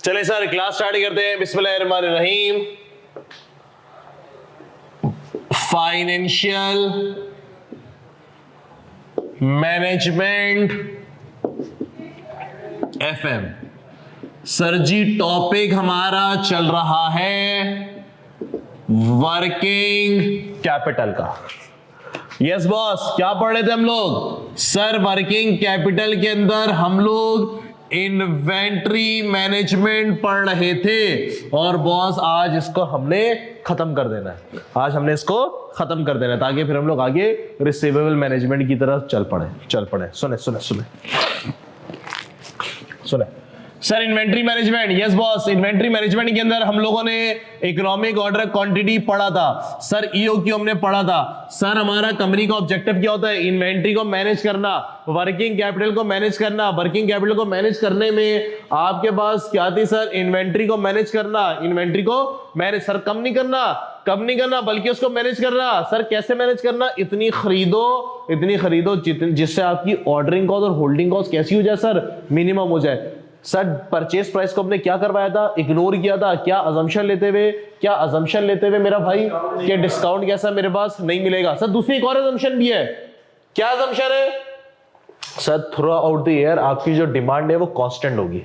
चले sir class start करते हैं। बिस्मिल्लाहिर्रहमानिर्रहीम। Financial management FM। सर जी टॉपिक हमारा चल रहा है वर्किंग कैपिटल का। यस बॉस, क्या पढ़ रहे थे हम लोग? सर वर्किंग कैपिटल के अंदर हम लोग इन्वेंट्री मैनेजमेंट पढ़ रहे थे और बॉस आज इसको हमने खत्म कर देना है। आज हमने इसको खत्म कर देना है ताकि फिर हम लोग आगे रिसीवेबल मैनेजमेंट की तरफ चल पड़े। सुने सुने सुने सुने sir, inventory management. Yes boss, inventory management के अंदर हम लोगों ने इकोनॉमिक ऑर्डर क्वांटिटी पढ़ा था सर, ईओक्यू हमने पढ़ा था सर। हमारा कंपनी का ऑब्जेक्टिव क्या होता है? इन्वेंट्री को मैनेज करना, वर्किंग कैपिटल को मैनेज करना। वर्किंग कैपिटल को मैनेज करने में आपके पास क्या थी सर? इन्वेंट्री को मैनेज करना। इन्वेंट्री को मैनेज सर कम नहीं करना बल्कि उसको मैनेज करना। सर कैसे मैनेज करना? इतनी खरीदो जिससे आपकी ऑर्डरिंग कॉस्ट और होल्डिंग कॉस्ट कैसी हो जाए सर? मिनिमम हो जाए। सर परचेस प्राइस को हमने क्या करवाया था? इग्नोर किया था। क्या अजम्पशन लेते हुए मेरा भाई कि डिस्काउंट कैसा मेरे पास नहीं मिलेगा। सर दूसरी एक और अजम्पशन भी है। क्या अजम्पशन है sir? Through out the year आपकी जो डिमांड है वो कांस्टेंट होगी।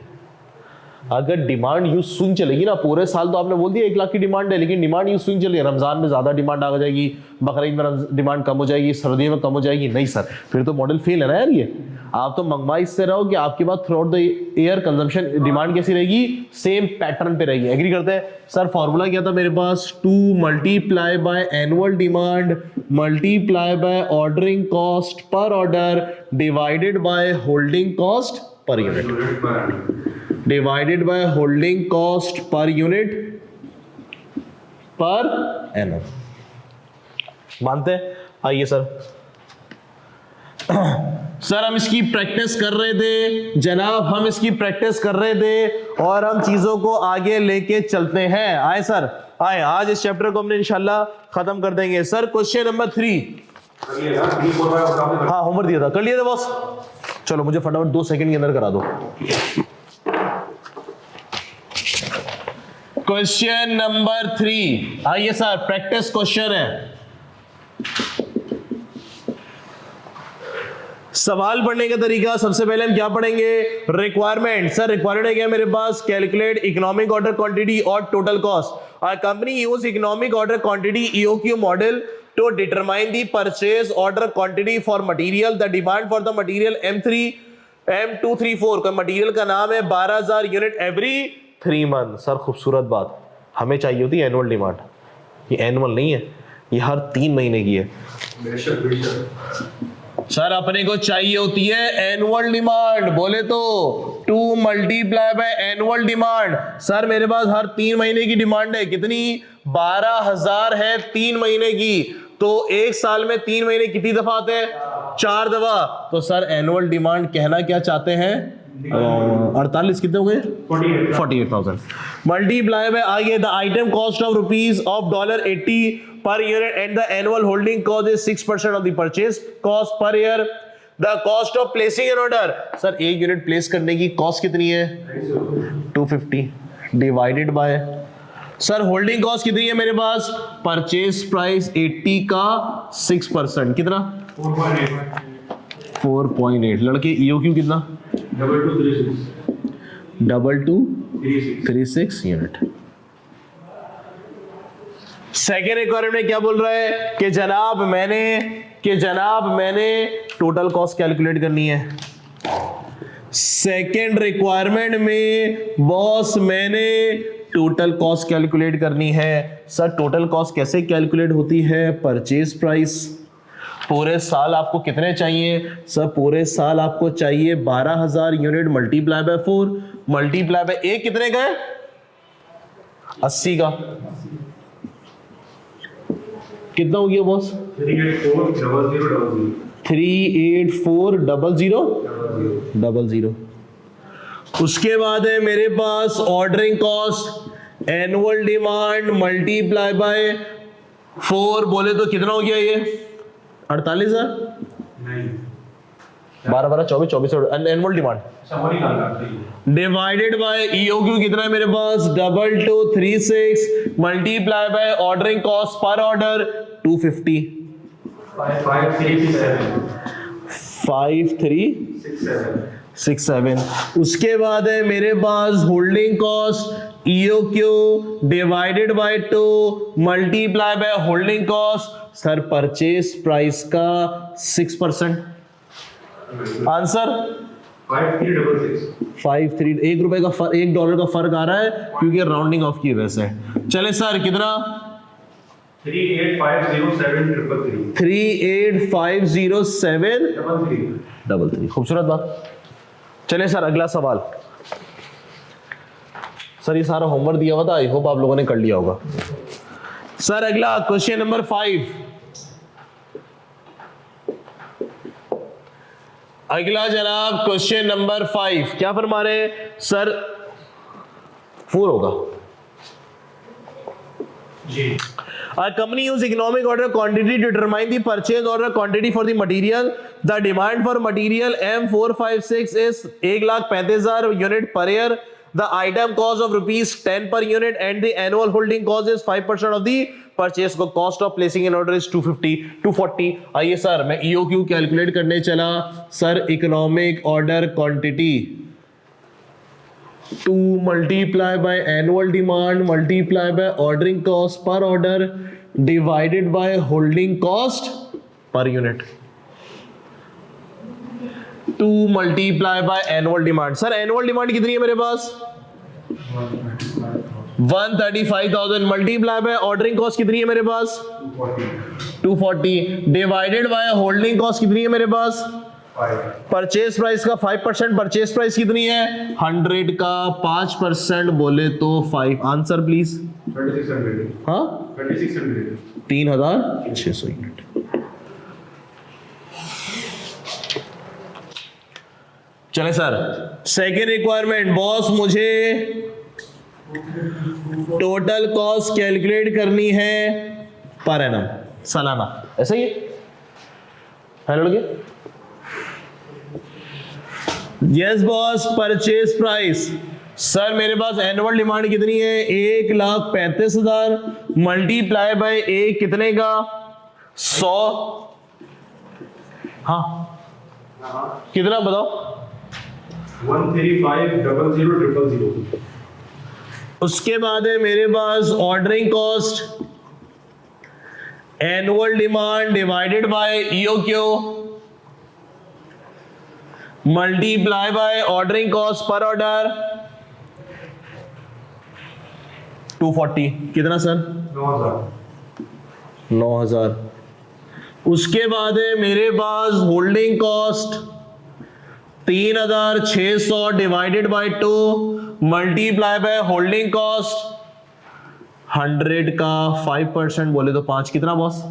अगर डिमांड यूं स्विंग चलेगी ना, पूरे साल तो आपने बोल दिया 1 लाख की डिमांड है, लेकिन डिमांड यूं स्विंग चलेगी, रमजान में ज्यादा डिमांड आ जाएगी, बकरीद में डिमांड कम हो जाएगी, सर्दियों में कम हो जाएगी, नहीं सर फिर तो मॉडल फेल है ना यार। ये आप तो मंगवा इससे रहो कि आपके pass through out the year consumption demand कैसी रहेगी? सेम पैटर्न पे रहेगी। एग्री करते हैं सर? फॉर्मूला क्या था मेरे पास? 2 multiply by annual demand multiply by ordering cost per order divided by holding cost per unit. Divided by holding cost per unit per annum. मानते हैं? आइए सर। सर हम इसकी प्रैक्टिस कर रहे थे जनाब, हम इसकी प्रैक्टिस कर रहे थे और हम चीजों को आगे लेके चलते हैं। आए सर, आए। आज इस चैप्टर को हमने इंशाल्लाह खत्म कर देंगे। Sir question number 3। हाँ होमवर्क दिया था, कर लिया था बॉस? चलो मुझे फटाफट 2 सेकंड के अंदर करा दो। Question number 3। आइए सर, प्रैक्टिस क्वेश्चन है। सवाल पढ़ने का तरीका, सबसे पहले हम क्या पढ़ेंगे? रिक्वायरमेंट। सर रिक्वायरमेंट है क्या मेरे पास? कैलकुलेट इकोनॉमिक ऑर्डर क्वांटिटी और total cost. Our company use economic order quantity EOQ model to determine the purchase order quantity for material. The demand for the material M234 का material का नाम है 12,000 unit every 3 month. Sir खूबसूरत बात, हमें चाहिए होती है एनुअल डिमांड। ये एनुअल नहीं है, ये हर 3 महीने की है। सर अपने को चाहिए होती है एनुअल डिमांड। बोले तो 2 multiply by annual demand. Sir मेरे पास हर 3 महीने की डिमांड है। कितनी? 12,000 है 3 महीने की। तो 1 साल में 3 महीने कितनी दफा आते हैं? 4 दफा। तो सर एनुअल डिमांड कहना क्या चाहते हैं? 48 कितने हो गए? 48,000 मल्टीप्लाई बाय आगे the item cost of rupees of $80 per unit and the annual holding cost is 6% of the purchase cost per year. The cost of placing an order. Sir 1 unit place करने की cost कितनी है? 250 divided by sir holding cost कितनी है मेरे पास? Purchase price 80 का 6% कितना? 4.8। लड़के EOQ कितना? 2236 यूनिट। सेकेंड रिक्वायरमेंट में क्या बोल रहा है कि जनाब मैंने टोटल कॉस्ट कैलकुलेट करनी है। सेकेंड रिक्वायरमेंट में बॉस मैंने टोटल कॉस्ट कैलकुलेट करनी है। सर टोटल कॉस्ट कैसे कैलकुलेट होती है? Purchase price. पूरे साल आपको कितने चाहिए? सर पूरे साल आपको चाहिए 12,000 unit multiply by 4 multiply by 1 कितने का है? 80 का। कितना हो गया बॉस? 384,000। उसके बाद है मेरे पास ordering cost annual demand multiply by 4। बोले तो कितना हो गया ये? 48,000। 12 24 24 annual demand divided by EOQ कितना है मेरे पास 2236 multiply by ordering cost per order 250 5367 उसके बाद है मेरे पास holding cost EOQ divided by 2 multiply by holding cost sir purchase price का 6% आंसर 53 1 रुपए का $1 का फर्क आ रहा है क्योंकि राउंडिंग ऑफ की वजह से। चले सर कितना 385073 खूबसूरत बात। चले सर अगला सवाल। सर ये सारा होमवर्क दिया हुआ था, आई होप आप लोगों ने कर लिया होगा। सर अगला क्वेश्चन नंबर 5। अगला जनाब क्वेश्चन नंबर 5 क्या फरमा रहे हैं सर 4 होगा जी। A company use economic order quantity to determine the purchase order quantity for the material. The demand for material M456 is 1,35,000 unit per year. The item cost of ₹10 per unit and the annual holding cost is 5% of the purchase cost of placing an order is 240. आइए sir मैं EOQ calculate करने चला। Sir economic order quantity 2 multiply by annual demand multiply by ordering cost per order divided by holding cost per unit 2 multiply by annual demand। Sir annual demand कितनी है मेरे पास 135,000 multiply by ordering cost कितनी है मेरे पास 240 divided by holding cost कितनी है मेरे पास purchase price का 5%। परचेज प्राइस कितनी है 100 का 5% बोले तो 5। Answer please 3600। हाँ 3600 यूनिट। चले सर सेकेंड रिक्वायरमेंट बॉस मुझे टोटल कॉस्ट कैलकुलेट करनी है पर एनम सालाना, ऐसा ही है लड़के। Yes boss purchase price sir मेरे पास एनुअल डिमांड कितनी है 1,35,000 मल्टीप्लाई बाय एक कितने का 100। हाँ कितना बताओ 135,000,000। उसके बाद है मेरे पास ordering cost annual demand divided by EOQ multiply by ordering cost per order 240 कितना सर 9,000। उसके बाद है मेरे पास holding cost 3,600 divided by 2 multiply by holding cost 100 का 5% बोले तो 5 कितना बॉस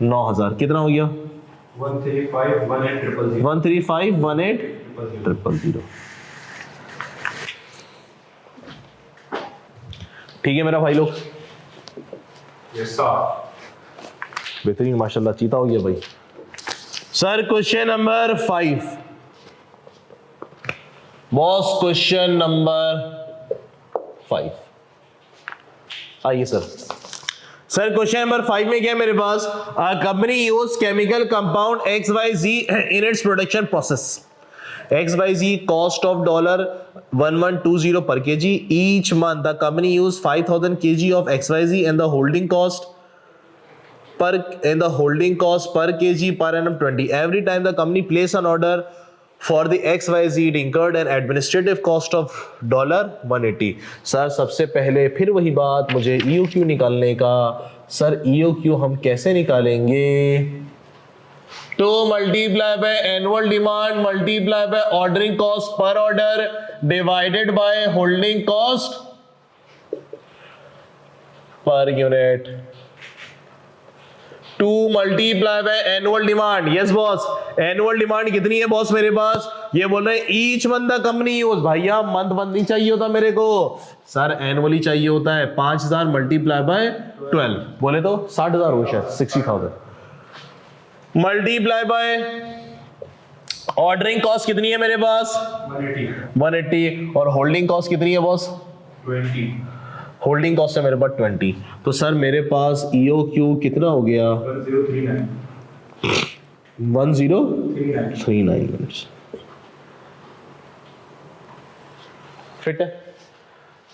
9,000 कितना हो गया 135,18,000। ठीक है मेरा भाई लोग बेहतरीन माशाल्लाह चीता हो गया भाई। Sir question number 5 boss question number 5 आइए सर। सर क्वेश्चन नंबर 5 में क्या है मेरे पास company use chemical compound XYZ in its production process. XYZ cost of $1120 per kg each month the company use 5,000 kg of XYZ and the holding cost per kg per annum 20। Every time the company place an order for the XYZ it incurred an administrative cost of $180। Sir सबसे पहले फिर वही बात मुझे EOQ निकालने का। Sir EOQ हम कैसे निकालेंगे 2 multiply by annual demand multiply by ordering cost per order divided by holding cost per unit 2 multiply by annual demand. Yes boss annual demand कितनी है बॉस मेरे पास ये बोल रहे हैं each month the company use. भैया मंथ नहीं चाहिए होता मेरे को सर एनुअली चाहिए होता है 5,000 मल्टीप्लाई बाय 12 बोले तो 60,000 हो शायद 60,000 मल्टीप्लाई बाय ऑर्डरिंग कॉस्ट कितनी है मेरे पास? 180 और होल्डिंग कॉस्ट कितनी है बॉस? 20 होल्डिंग कॉस्ट है मेरे पास 20। तो सर मेरे पास EOQ कितना हो गया? 1039 मिनट्स। फिट है?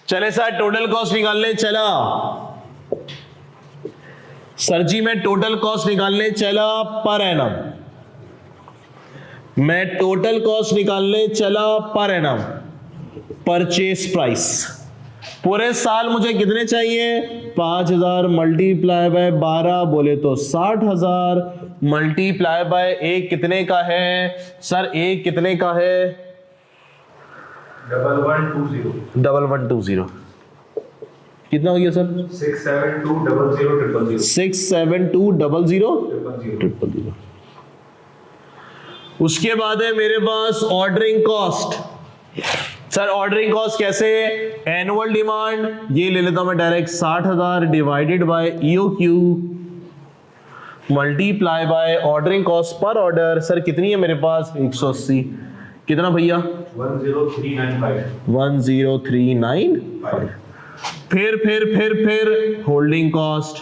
चले सर टोटल कॉस्ट निकालने चला। सर जी मैं टोटल कॉस्ट निकालने चला पर एनम। मैं टोटल कॉस्ट निकालने चला पर एनम। परचेस प्राइस पूरे साल मुझे कितने चाहिए? 5000 मल्टीप्लाई बाय 12 बोले तो 60,000 मल्टीप्लाई बाय एक कितने का है सर? एक कितने का है? 1120। कितना हो गया सर? 6720000। उसके बाद है मेरे पास ordering cost. Sir ordering cost कैसे? एनुअल डिमांड ये ले लेता हूं मैं direct 60,000 divided by EOQ multiply by ordering cost per order. Sir कितनी है मेरे पास? 180। कितना भैया? 10395। फिर holding cost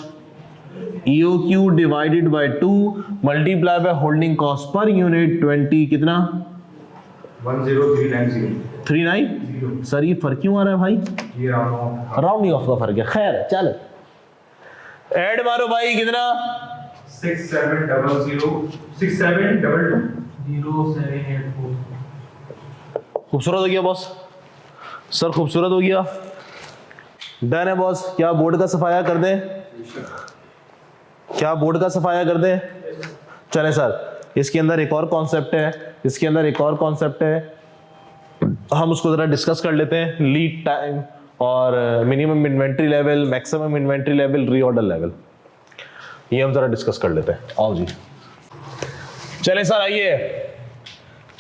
EOQ divided by 2 multiply by holding cost per unit 20 कितना? 10390। सर ये फर्क क्यों आ रहा है भाई? ये राउंडिंग ऑफ का फर्क है। खैर चल ऐड मारो भाई कितना? 67220784। खूबसूरत हो गया बॉस। सर खूबसूरत हो गया। डन है बॉस। क्या बोर्ड का सफाया कर दें? क्या बोर्ड का सफाया कर दें? चले सर इसके अंदर एक और कॉन्सेप्ट है, हम उसको जरा डिस्कस कर लेते हैं। लीड टाइम और minimum inventory level, maximum inventory level, reorder level, ये हम जरा डिस्कस कर लेते हैं। आओ जी चले सर आइए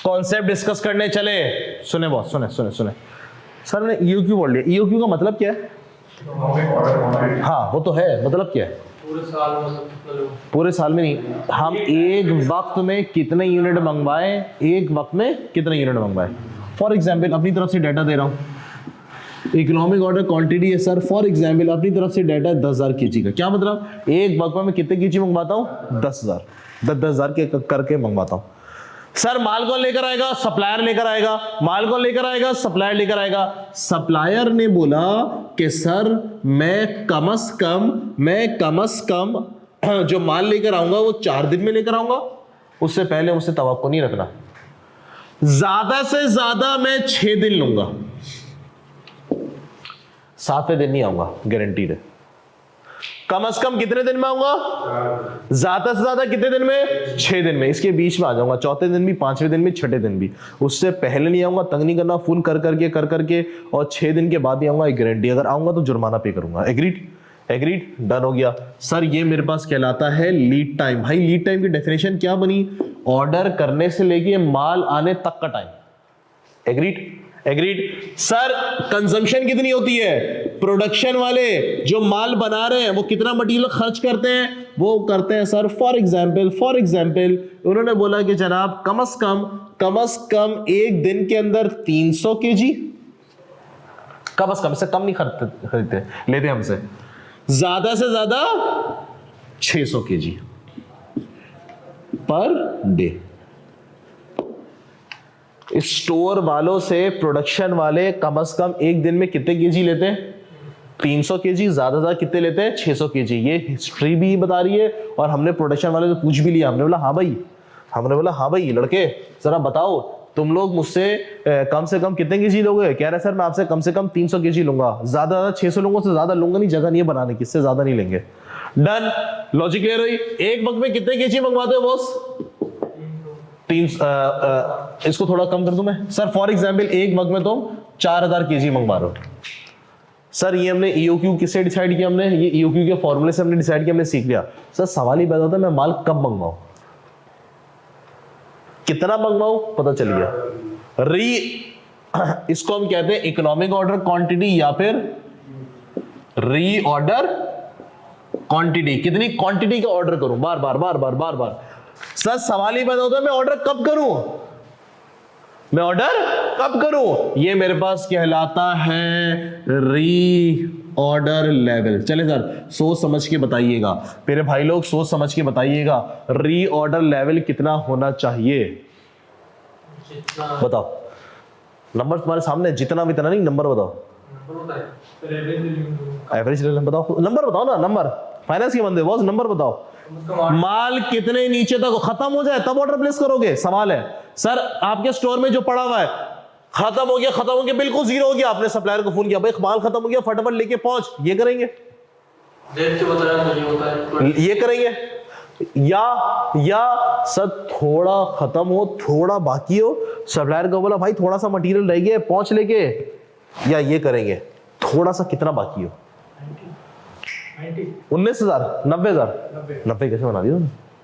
कॉन्सेप्ट डिस्कस करने चले। सुने बॉस सुने सर ने EOQ बोल लिया। EOQ का मतलब क्या है? हाँ वो तो है, मतलब क्या है? पूरे साल में नहीं, हम एक वक्त में कितने यूनिट मंगवाए, फॉर एग्जाम्पल अपनी तरफ से डाटा दे रहा हूं। इकोनॉमिक ऑर्डर क्वांटिटी है सर, फॉर एग्जाम्पल अपनी तरफ से डाटा 10,000 kg का। क्या मतलब? एक वक्त में कितने kg मंगवाता हूं? 10,000 के करके मंगवाता हूं। सर माल कौन लेकर आएगा? सप्लायर लेकर आएगा। माल कौन लेकर आएगा? सप्लायर लेकर आएगा। सप्लायर ने बोला कि सर मैं कम से कम जो माल लेकर आऊंगा वो 4 दिन में लेकर आऊंगा, उससे पहले मुझसे तवक्को नहीं रखना। ज्यादा से ज्यादा मैं 6 दिन लूंगा, 7वें दिन नहीं आऊंगा, गारंटीड है। कम से कम कितने दिन में आऊंगा? ज्यादा से ज्यादा कितने दिन में? 6 दिन में। इसके बीच में आ जाऊंगा, 4थे दिन भी, 5वें दिन भी, 6ठे दिन भी। उससे पहले नहीं आऊंगा, तंग नहीं करना, फोन कर करके और 6 दिन के बाद ही आऊंगा, एक गारंटी। अगर आऊंगा तो जुर्माना पे करूंगा। एग्रीड डन हो गया। सर ये मेरे पास कहलाता है लीड टाइम। भाई लीड टाइम की डेफिनेशन क्या बनी? ऑर्डर करने से लेके माल आने तक का टाइम। एग्रीड। सर कंजम्पशन कितनी होती है? प्रोडक्शन वाले जो माल बना रहे हैं वो कितना मटेरियल खर्च करते हैं? वो करते हैं सर फॉर एग्जांपल उन्होंने बोला कि जनाब कम से कम एक दिन के अंदर 300 kg, कम से कम, से कम नहीं खरीदते लेते हमसे, ज्यादा से ज्यादा 600 kg पर डे। स्टोर वालों से प्रोडक्शन वाले कम से कम एक दिन में कितने केजी लेते हैं? 300 kg। ज्यादा कितने लेते हैं? 600 kg। ये हिस्ट्री भी बता रही है और हमने प्रोडक्शन वाले से पूछ भी लिया। हमने बोला हाँ भाई लड़के जरा बताओ तुम लोग मुझसे कम से कम कितने केजी लोगे? कह रहे सर मैं आपसे कम से कम 300 kg लूंगा, ज्यादा 600 लूंगा, से ज्यादा लूंगा नहीं, जगह नहीं है बनाने की, इससे ज्यादा नहीं लेंगे। डन, लॉजिक क्लियर हुई। एक वक्त में कितने केजी मंगवाते हो बॉस? इसको थोड़ा कम कर दूं मैं। सर फॉर एग्जाम्पल एक वक्त में तुम 4000 kg मंगवा रहे हो। सर ये हमने EOQ किससे डिसाइड किया? हमने ये EOQ के फॉर्मूले से हमने डिसाइड किया, हमने सीख लिया। सर सवाल ही पैदा होता है मैं माल कब मंगवाऊं, कितना मंगवाऊं, पता चल गया। इसको हम कहते हैं इकोनॉमिक ऑर्डर क्वांटिटी या फिर री ऑर्डर क्वांटिटी। कितनी क्वांटिटी का ऑर्डर करूं? बार बार। सर सवाल ही पैदा होता है मैं ऑर्डर कब करूं? मैं ऑर्डर कब करूं? ये मेरे पास कहलाता है री ऑर्डर लेवल। चले सर सोच समझ के बताइएगा, मेरे भाई लोग सोच समझ के बताइएगा, री ऑर्डर लेवल कितना होना चाहिए? बताओ नंबर तुम्हारे सामने, जितना भी इतना नहीं, नंबर बताओ। एवरेज बताओ, नंबर बताओ ना, नंबर फाइनेंस के बंदे बॉस, नंबर बताओ। माल कितने नीचे तक खत्म हो जाए तब ऑर्डर प्लेस करोगे? सवाल है सर आपके स्टोर में जो पड़ा हुआ है खत्म हो गया बिल्कुल जीरो हो गया, आपने सप्लायर को फोन किया भाई माल खत्म हो गया फटाफट लेके पहुंच, ये करेंगे? देख के बताया मुझे होता है ये करेंगे? या सर थोड़ा खत्म हो थोड़ा बाकी हो, सप्लायर को बोला भाई थोड़ा सा मटेरियल रह गया पहुंच लेके, या ये करेंगे थोड़ा सा कितना बाकी हो? 19,000 90,000 90 कैसे बना दिया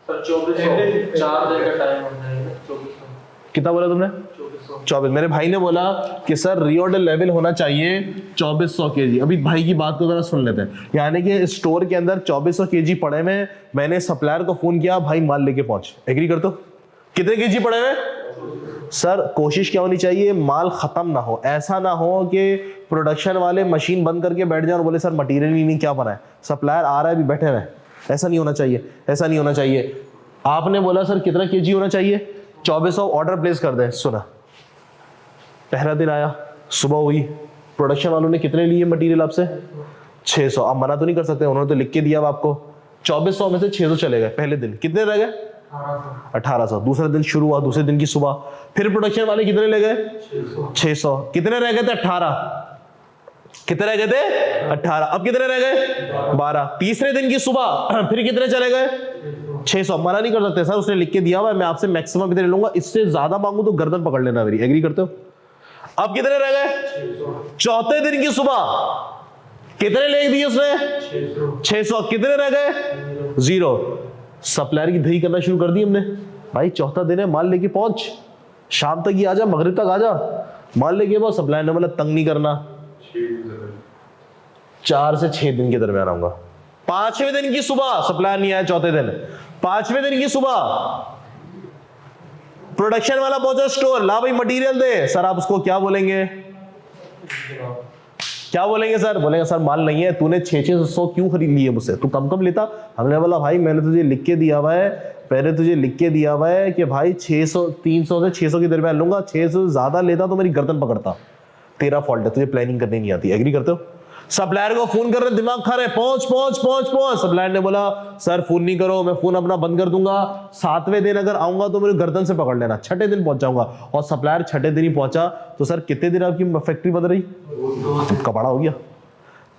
सर? 2400 4 दिन का टाइम होता है। 2400 कितना बोला तुमने? 24। मेरे भाई ने बोला कि सर रीऑर्डर लेवल होना चाहिए 2400 केजी। अभी भाई की बात को जरा सुन लेते हैं। यानी कि स्टोर के अंदर 2400 केजी पड़े हुए, मैंने सप्लायर को फोन किया भाई माल लेके पहुंच, एग्री कर दो? कितने केजी पड़े हुए? सर कोशिश क्या होनी चाहिए, माल खत्म ना हो, ऐसा ना हो कि प्रोडक्शन वाले मशीन बंद करके बैठ जाए और बोले सर मटेरियल ही नहीं क्या बना है, सप्लायर आ रहा है अभी बैठे हुए। ऐसा नहीं होना चाहिए, ऐसा नहीं होना चाहिए। आपने बोला सर कितना केजी होना चाहिए? 2400 ऑर्डर प्लेस कर दें। सुना, पहला दिन आया, सुबह हुई, प्रोडक्शन वालों ने कितने लिए मटेरियल आपसे? 600। आप मना तो नहीं कर सकते, उन्होंने तो लिख के दिया आपको। 2400 में से 600 चले गए पहले दिन, कितने रह गए? 1800। दूसरे दिन शुरू हुआ, दूसरे दिन की सुबह फिर प्रोडक्शन वाले कितने ले गए? 600। कितने रह गए थे? 18। कितने रह गए थे? 18। अब कितने रह गए? 12। तीसरे दिन की सुबह फिर कितने चले गए? 600। मना नहीं कर सकते सर, उसने लिख के दिया हुआ है, मैं आपसे मैक्सिमम कितने लूंगा, इससे ज्यादा मांगू तो गर्दन पकड़ लेना मेरी, एग्री करते हो? अब कितने रह गए? चौथे दिन की सुबह कितने ले दिए उसने? 600। कितने रह गए? 0। सप्लायर की दही करना शुरू कर दी हमने, भाई चौथा दिन है माल लेके पहुंच, शाम तक ही आजा, मगरिब तक आजा, माल लेके पहुंच। सप्लायर ने बोला तंग नहीं करना, 4 से 6 दिन के दरमियान आऊंगा। 5वें दिन की सुबह सप्लायर नहीं आया, चौथे दिन 5वें दिन की सुबह प्रोडक्शन वाला पहुंचा स्टोर, ला भाई मटेरियल दे। सर आप उसको क्या बोलेंगे? क्या बोलेंगे सर? बोलेंगे सर माल नहीं है, तूने 600 क्यों खरीद लिए मुझसे, तू कम कम लेता। हमने बोला भाई मैंने तुझे लिख के दिया हुआ है, पहले तुझे लिख के दिया हुआ है कि भाई 600 300 से 600 के दरमियान लूंगा, 600 से ज्यादा लेता तो मेरी गर्दन पकड़ता। तेरा फॉल्ट है, तुझे प्लानिंग करनी नहीं आती, एग्री करते हो? सप्लायर को फोन कर रहे, दिमाग खा रहे, पहुंच पहुंच पहुंच पहुंच। सप्लायर ने बोला सर फोन नहीं करो, मैं फोन अपना बंद कर दूंगा, 7वें दिन अगर आऊंगा तो मेरे गर्दन से पकड़ लेना, 6ठे दिन पहुंच जाऊंगा। और सप्लायर 6ठे दिन ही पहुंचा, तो सर कितने दिन आपकी फैक्ट्री बंद रही? कबाड़ा हो गया,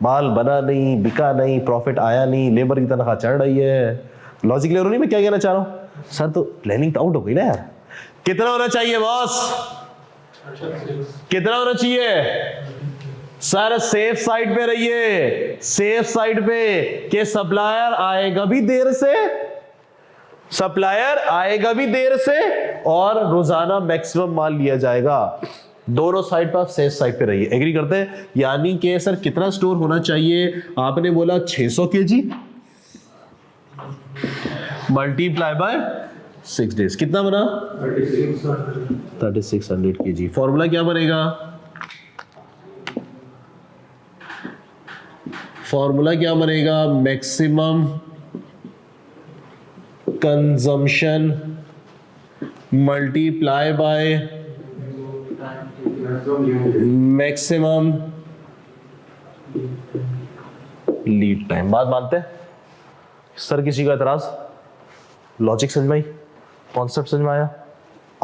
माल बना नहीं, बिका नहीं, प्रॉफिट आया नहीं, लेबर की तनख्वाह चढ़ रही है। लॉजिक क्लियर हो नहीं मैं क्या कहना चाह रहा हूं? सर तो प्लानिंग तो आउट हो गई ना यार। कितना होना चाहिए बॉस? कितना होना चाहिए? सर सेफ साइड पे रहिए, सेफ साइड पे, कि सप्लायर आएगा भी देर से, सप्लायर आएगा भी देर से, और रोजाना मैक्सिमम माल लिया जाएगा। दोनों साइड पर आप सेफ साइड पे रहिए, एग्री करते हैं? यानी कि सर कितना स्टोर होना चाहिए? आपने बोला 600 केजी मल्टीप्लाई बाय 6 डेज, कितना बना? 3600 केजी। फॉर्मूला क्या बनेगा? फॉर्मूला क्या बनेगा? Maximum consumption multiply by maximum lead time. बात मानते हैं सर? किसी का एतराज? लॉजिक समझ में आई? कॉन्सेप्ट समझ में आया?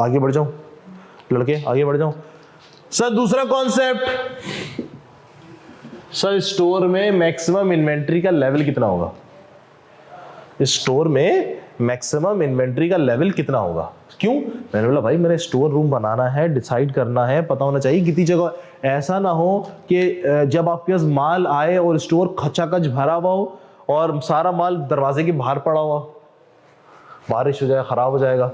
आगे बढ़ जाऊं लड़के, आगे बढ़ जाऊं। सर दूसरा कॉन्सेप्ट, सर स्टोर में मैक्सिमम इन्वेंट्री का लेवल कितना होगा? स्टोर में मैक्सिमम इन्वेंट्री का लेवल कितना होगा? क्यों? मैंने बोला भाई मेरा स्टोर रूम बनाना है, डिसाइड करना है, पता होना चाहिए कितनी जगह। ऐसा ना हो कि जब आपके पास माल आए और स्टोर खचाखच भरा हुआ हो और सारा माल दरवाजे के बाहर पड़ा हुआ, बारिश हो जाए, खराब हो जाएगा।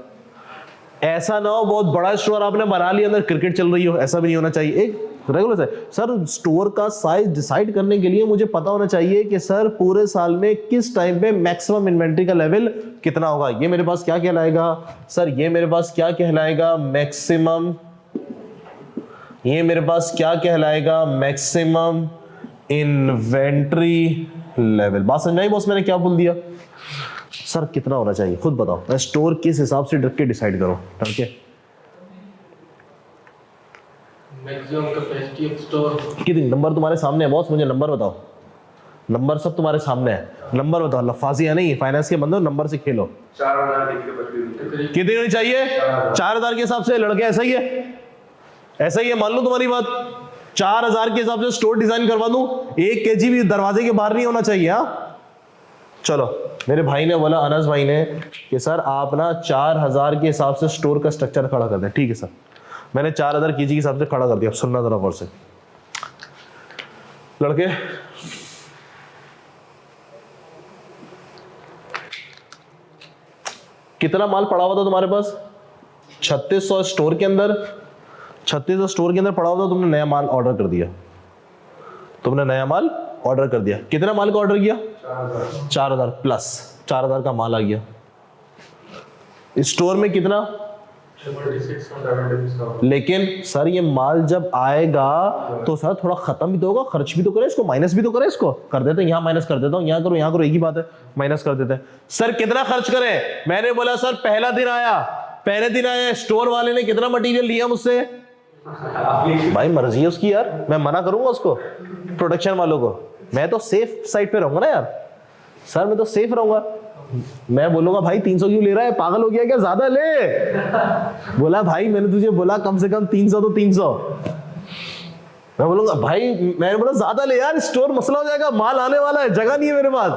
ऐसा ना हो बहुत बड़ा स्टोर आपने बना लिया, अंदर क्रिकेट चल रही हो, ऐसा भी नहीं होना चाहिए। एक रेगुलर है सर, स्टोर का साइज डिसाइड करने के लिए मुझे पता होना चाहिए कि सर पूरे साल में किस टाइम पे मैक्सिमम इन्वेंट्री का लेवल कितना होगा। ये मेरे पास क्या कहलाएगा? सर ये मेरे पास क्या कहलाएगा? मैक्सिमम ये मेरे पास क्या कहलाएगा, मैक्सिमम इन्वेंट्री लेवल। बात समझ आई बॉस, मैंने क्या बोल दिया? सर कितना होना चाहिए खुद बताओ, स्टोर किस हिसाब से रख के डिसाइड करो, ठीक है? Maximum capacity of store. कितनी नंबर तुम्हारे सामने है बॉस, मुझे नंबर बताओ। नंबर सब तुम्हारे सामने है, नंबर बताओ। लफाजिया नहीं, फाइनेंस के बंदो नंबर से खेलो। 4000 कितनी होनी चाहिए? 4000 के हिसाब से। लड़के ऐसा ही है, ऐसा ही है, मान लो तुम्हारी बात। 4000 के हिसाब से स्टोर डिजाइन करवा दूं, 1 kg भी दरवाजे के बाहर नहीं होना चाहिए। हाँ चलो, मेरे भाई ने बोला, अनस भाई ने, कि सर आप ना 4000 के हिसाब से स्टोर का स्ट्रक्चर खड़ा कर दें। ठीक है सर, मैंने 4000 kg के हिसाब से खड़ा कर दिया। अब सुनना जरा गौर से लड़के, कितना माल पड़ा हुआ था तुम्हारे पास? 3600 स्टोर के अंदर, 3600 स्टोर के अंदर पड़ा हुआ था। तुमने नया माल ऑर्डर कर दिया, तुमने नया माल ऑर्डर कर दिया। कितना माल का ऑर्डर किया? 4000 प्लस 4000 का माल आ गया। स्टोर में कितना? 76 लेकिन सर ये माल जब आएगा तो सर थोड़ा खत्म भी तो होगा, खर्च भी तो करे इसको, माइनस भी तो करे इसको। कर देते हैं, यहाँ माइनस कर देता हूँ, यहाँ करो, एक ही बात है, माइनस कर देते हैं। सर कितना खर्च करें? मैंने बोला सर पहले दिन आया, स्टोर वाले ने कितना मटेरियल लिया मुझसे? भाई मर्जी है उसकी यार, मैं मना करूंगा उसको, प्रोडक्शन वालों को। मैं तो सेफ साइड पे रहूंगा ना यार सर, मैं तो सेफ रहूंगा। मैं बोलूंगा भाई 300 क्यों ले रहा है, पागल हो गया क्या, ज्यादा ले। बोला भाई मैंने तुझे बोला कम से कम 300 तो 300। मैं बोलूंगा भाई, मैंने बोला ज्यादा ले यार, स्टोर मसला हो जाएगा, माल आने वाला है, जगह नहीं है मेरे पास,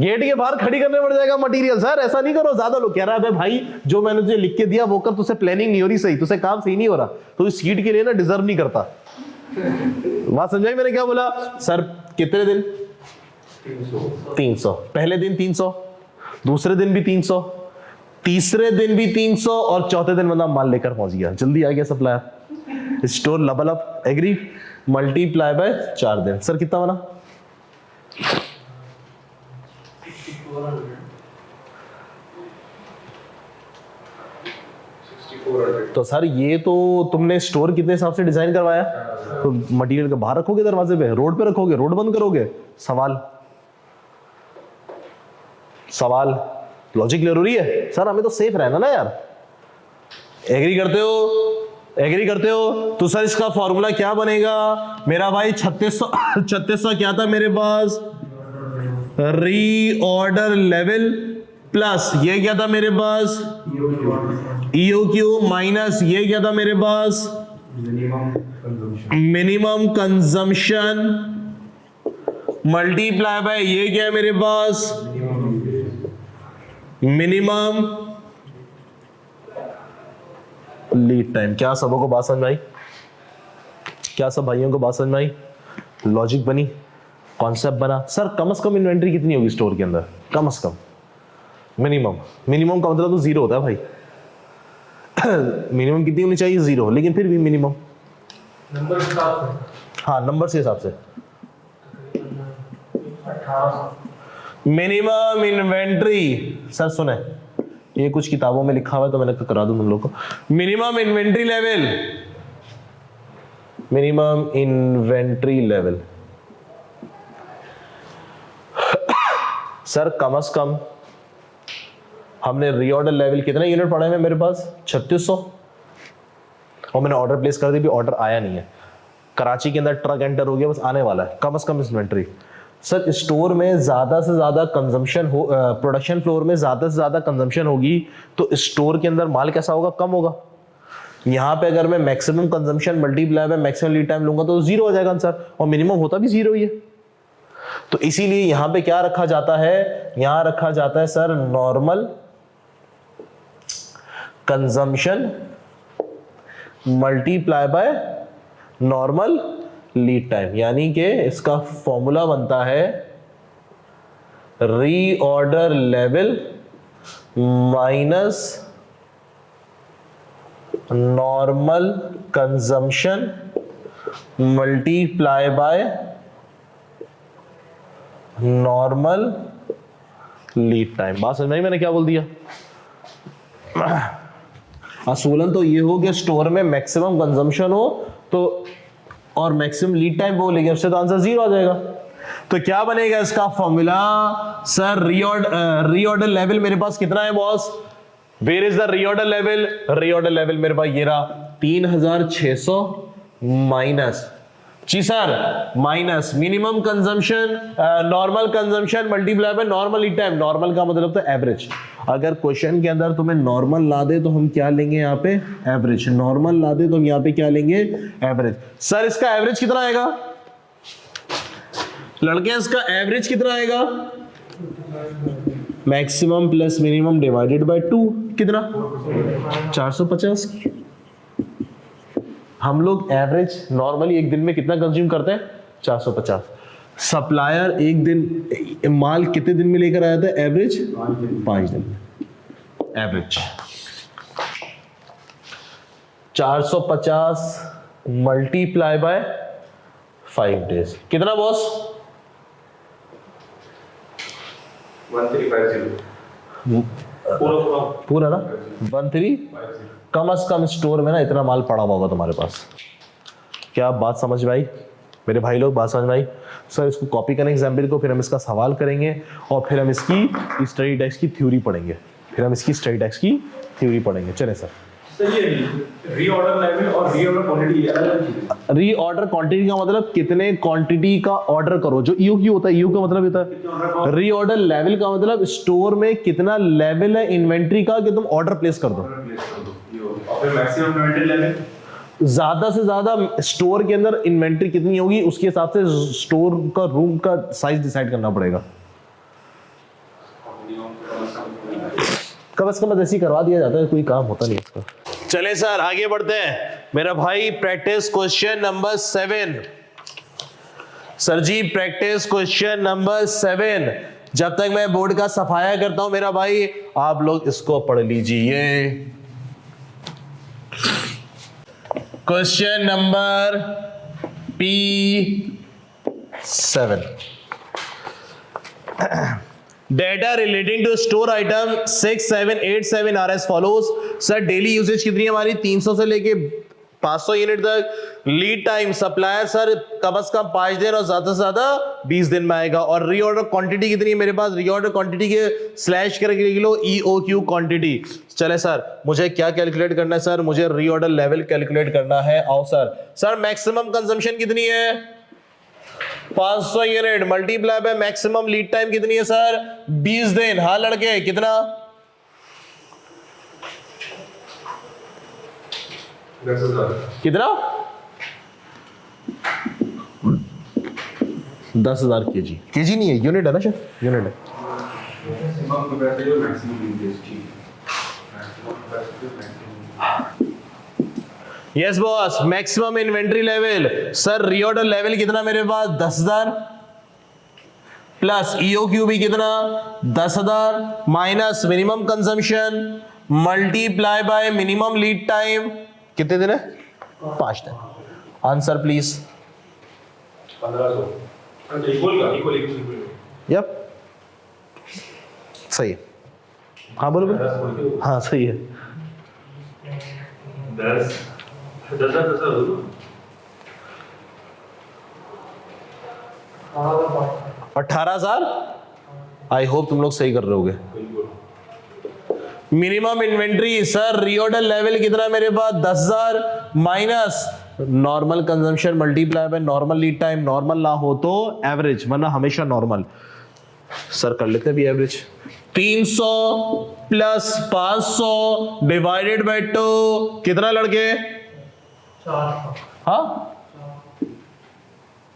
गेट के बाहर खड़ी करने पड़ जाएगा मटेरियल। सर ऐसा नहीं करो, ज्यादा लो। कह रहा है भाई जो मैंने तुझे लिख के दिया वो कर, तुझसे प्लानिंग नहीं हो रही सही, तुझसे काम सही नहीं हो रहा, तो इस सीट के लिए ना डिजर्व नहीं करता। बात समझाई मैंने क्या बोला? सर कितने दिन? 300। पहले दिन 300, दूसरे दिन भी 300, तीसरे दिन भी 300 और चौथे दिन बंदा माल लेकर पहुंच गया, जल्दी आ गया सप्लायर। स्टोर लबल अप, एग्री, मल्टीप्लाई बाय 4 दिन। सर कितना बना? तो सर ये तो तुमने स्टोर कितने हिसाब से डिजाइन करवाया? तो मटेरियल के बाहर रखोगे, दरवाजे पे, रोड पे रखोगे, रोड बंद करोगे? सवाल लॉजिक जरूरी है सर, हमें तो सेफ रहना ना यार। एग्री करते हो? तो सर इसका फॉर्मूला क्या बनेगा मेरा भाई? 3600 क्या था मेरे पास? रीऑर्डर लेवल प्लस ये क्या था मेरे पास? EOQ माइनस ये क्या था मेरे पास? मिनिमम कंजम्पशन मल्टीप्लाई बाय ये क्या है मेरे पास? Minimum lead time. क्या सबों को बात समझ आई? क्या सब भाइयों को बात समझ आई? लॉजिक बनी, कॉन्सेप्ट बना। सर कम से कम इन्वेंट्री कितनी होगी स्टोर के अंदर? कम से कम मिनिमम का मतलब तो 0 होता है भाई। मिनिमम कितनी होनी चाहिए? 0, लेकिन फिर भी मिनिमम नंबर के साथ में। हाँ नंबर से हिसाब से 1800। Minimum inventory. सर सुने, ये कुछ किताबों में लिखा हुआ है तो मैंने करा दूं तुम लोग को। मिनिमम इन्वेंट्री लेवल, सर कम से कम हमने रीऑर्डर लेवल कितने यूनिट पड़े हैं मेरे पास? 3600, और मैंने ऑर्डर प्लेस कर दी, भी ऑर्डर आया नहीं है। कराची के अंदर ट्रक एंटर हो गया, बस आने वाला है। कम से कम इन्वेंट्री। सर स्टोर में ज्यादा से ज्यादा कंजम्पशन हो, प्रोडक्शन फ्लोर में ज्यादा से ज्यादा कंजम्पशन होगी तो स्टोर के अंदर माल कैसा होगा? कम होगा। यहाँ पे अगर मैं maximum consumption multiply by maximum lead time लूंगा तो 0 हो जाएगा आंसर, और मिनिमम होता भी 0 ही है। तो इसीलिए यहाँ पे क्या रखा जाता है? यहाँ रखा जाता है sir normal consumption multiply by normal lead time, यानी कि इसका फॉर्मूला बनता है reorder level minus normal consumption multiply by normal lead time. बात समझ में आई मैंने क्या बोल दिया? असूलन तो ये हो कि स्टोर में मैक्सिमम कंजम्पशन हो तो और मैक्सिमम लीड टाइम वो लेंगे, उससे तो आंसर 0 आ जाएगा। तो क्या बनेगा इसका फॉर्मूला सर? रीऑर्डर लेवल मेरे पास कितना है boss? Where is the reorder level? Reorder level मेरे पास ये रहा 3600 माइनस जी sir minus minimum consumption normal consumption multiply by normal lead time. Normal का मतलब तो एवरेज। अगर क्वेश्चन के अंदर तुम्हें नॉर्मल ला दे तो हम क्या लेंगे यहाँ पे? एवरेज। नॉर्मल ला दे तो हम यहाँ पे क्या लेंगे? एवरेज। सर इसका एवरेज कितना आएगा लड़के? इसका एवरेज कितना आएगा? Maximum plus minimum divided by 2 कितना? 450। हम लोग एवरेज नॉर्मली एक दिन में कितना कंज्यूम करते हैं? 450। सप्लायर एक दिन माल कितने दिन में लेकर आया था? एवरेज 5 दिन में। एवरेज 450 मल्टीप्लाई बाय 5 डेज कितना बॉस? 1350 पूरा ना 1350। कम से कम स्टोर में ना इतना माल पड़ा हुआ होगा तुम्हारे पास। क्या आप बात समझ में आई मेरे भाई लोग? बात समझ में आई? सर इसको कॉपी करें एग्जाम्पल को, फिर हम इसका सवाल करेंगे और फिर हम इसकी स्टडी टैक्स की थ्योरी पढ़ेंगे। चले सर। ये रीऑर्डर लेवल और रीऑर्डर क्वांटिटी अलग चीज है। रीऑर्डर क्वांटिटी का मतलब कितने क्वांटिटी का ऑर्डर करो, जो ईओ होता है। ईओ का मतलब होता है रीऑर्डर लेवल का मतलब स्टोर में कितना लेवल है इन्वेंट्री का कि तुम ऑर्डर प्लेस कर दो। और फिर मैक्सिमम इन्वेंट्री लेवल, ज्यादा से ज्यादा स्टोर के अंदर इन्वेंट्री कितनी होगी उसके हिसाब से स्टोर का रूम का साइज डिसाइड करना पड़ेगा। कम से कम ऐसे ही करवा दिया जाता है, कोई काम होता नहीं इसका। चले सर आगे बढ़ते हैं मेरा भाई। Practice question number 7। सर जी प्रैक्टिस क्वेश्चन नंबर 7। जब तक मैं बोर्ड का सफाया करता हूं मेरा भाई आप लोग इसको पढ़ लीजिए। Question number P7। Data relating to store item 6787 are as follows. Sir daily usages कितनी है हमारी? 300 से लेके 500 यूनिट तक। लीड टाइम सप्लायर सर कम से कम 5 दिन और ज्यादा से ज्यादा 20 दिन में आएगा। और रीऑर्डर क्वांटिटी कितनी है मेरे पास? रीऑर्डर क्वांटिटी के स्लैश करके लिख लो EOQ क्वांटिटी। चले सर मुझे क्या कैलकुलेट करना है? सर मुझे रीऑर्डर लेवल कैलकुलेट करना है। आओ सर मैक्सिमम कंजम्पशन कितनी है? 500 unit multiply by maximum lead time कितनी है सर? 20 दिन। हाँ लड़के कितना? 10,000 कितना? 10,000 kg। kg नहीं है, यूनिट है ना सर? यूनिट है। मैक्सिमम कैपेसिटी और मैक्सिमम यूजेज। मैक्सिमम कैपेसिटी और maximum yes boss. Maximum inventory level sir reorder level कितना मेरे पास? 10,000 प्लस EOQ भी कितना? 10,000 minus minimum consumption multiply bye minimum lead time कितने दिन है? 5 दिन। Answer please. 1500 इक्वल। यप सही है। हाँ बोलो बोलो। हाँ सही है। 18,000। आई होप तुम लोग सही कर रहे होगे। Minimum inventory sir reorder level कितना मेरे पास? 10,000 minus normal consumption multiply by normal lead time. Normal ना हो तो एवरेज, वरना हमेशा नॉर्मल। सर कर लेते भी एवरेज। 300 प्लस 500 डिवाइडेड बाय 2 कितना लड़के? 400। हाँ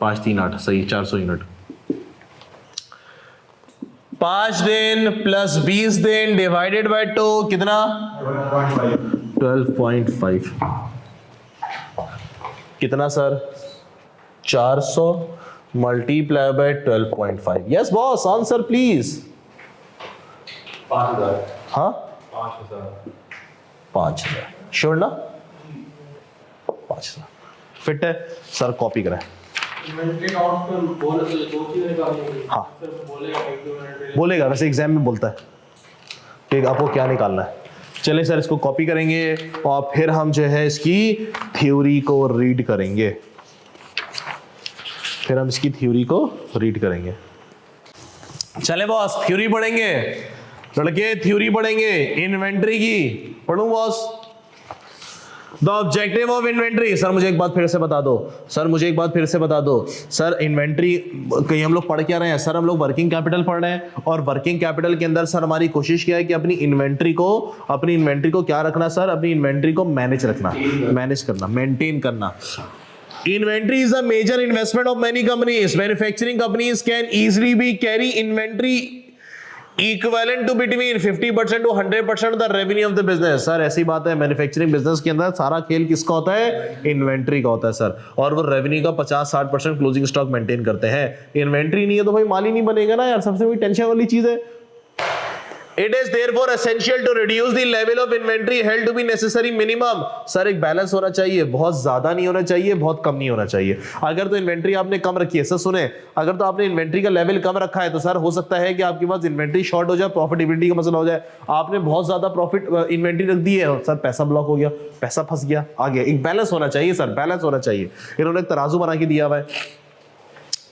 5 3 8 सही 400 यूनिट। 5 दिन प्लस 20 दिन डिवाइडेड बाय 2 कितना? 12.5 कितना sir? 400 multiply by 12.5। Yes boss answer please. 5000। हाँ 5000 5,000 श्योर ना? 5,000 फिट है सर। कॉपी करें। इन्वेंट्री नॉट तो बोनस 2 चीजें निकालनी होगी। हाँ। सिर्फ बोलेगा इन्वेंट्री बोलेगा वैसे एग्जाम में बोलता है कि आपको क्या निकालना है। चले सर इसको कॉपी करेंगे और फिर हम जो है इसकी थ्योरी को रीड करेंगे। चले बॉस थ्योरी पढ़ेंगे लड़के, थ्योरी पढ़ेंगे इन्वेंट्री की। पढ़ूं boss? The objective of inventory. Sir मुझे एक बात फिर से बता दो सर इन्वेंट्री कहीं हम लोग पढ़ क्या रहे हैं? सर हम लोग वर्किंग कैपिटल पढ़ रहे हैं और वर्किंग कैपिटल के अंदर सर हमारी कोशिश क्या है कि अपनी इन्वेंट्री को क्या रखना सर? अपनी इन्वेंट्री को मैनेज करना, मेंटेन करना। Inventory is a major investment of many companies. Manufacturing companies can easily be carry inventory equivalent to between 50% to 100% of the revenue of the business. Sir ऐसी बात है, मैन्युफैक्चरिंग बिजनेस के अंदर सारा खेल किसका होता है? इन्वेंट्री का होता है सर, और वो रेवेन्यू का 50-60% क्लोजिंग स्टॉक मेंटेन करते हैं। इन्वेंट्री नहीं है तो भाई माल ही नहीं बनेगा ना यार, सबसे बड़ी टेंशन वाली चीज है। It is therefore essential to reduce the level of inventory held to be necessary minimum. Sir एक बैलेंस होना चाहिए, बहुत ज्यादा नहीं होना चाहिए, बहुत कम नहीं होना चाहिए। अगर तो इन्वेंट्री आपने कम रखी है, सर सुने, अगर तो आपने इन्वेंट्री का लेवल कम रखा है तो सर हो सकता है कि आपके पास इन्वेंट्री शॉर्ट हो जाए, प्रॉफिटेबिलिटी का मसला हो जाए। आपने बहुत ज्यादा प्रॉफिट इन्वेंट्री रख दी है, सर पैसा ब्लॉक हो गया, पैसा फंस गया, आ गया। एक बैलेंस होना चाहिए सर, बैलेंस होना चाहिए। इन्होंने एक तराजू बना के दिया हुआ है।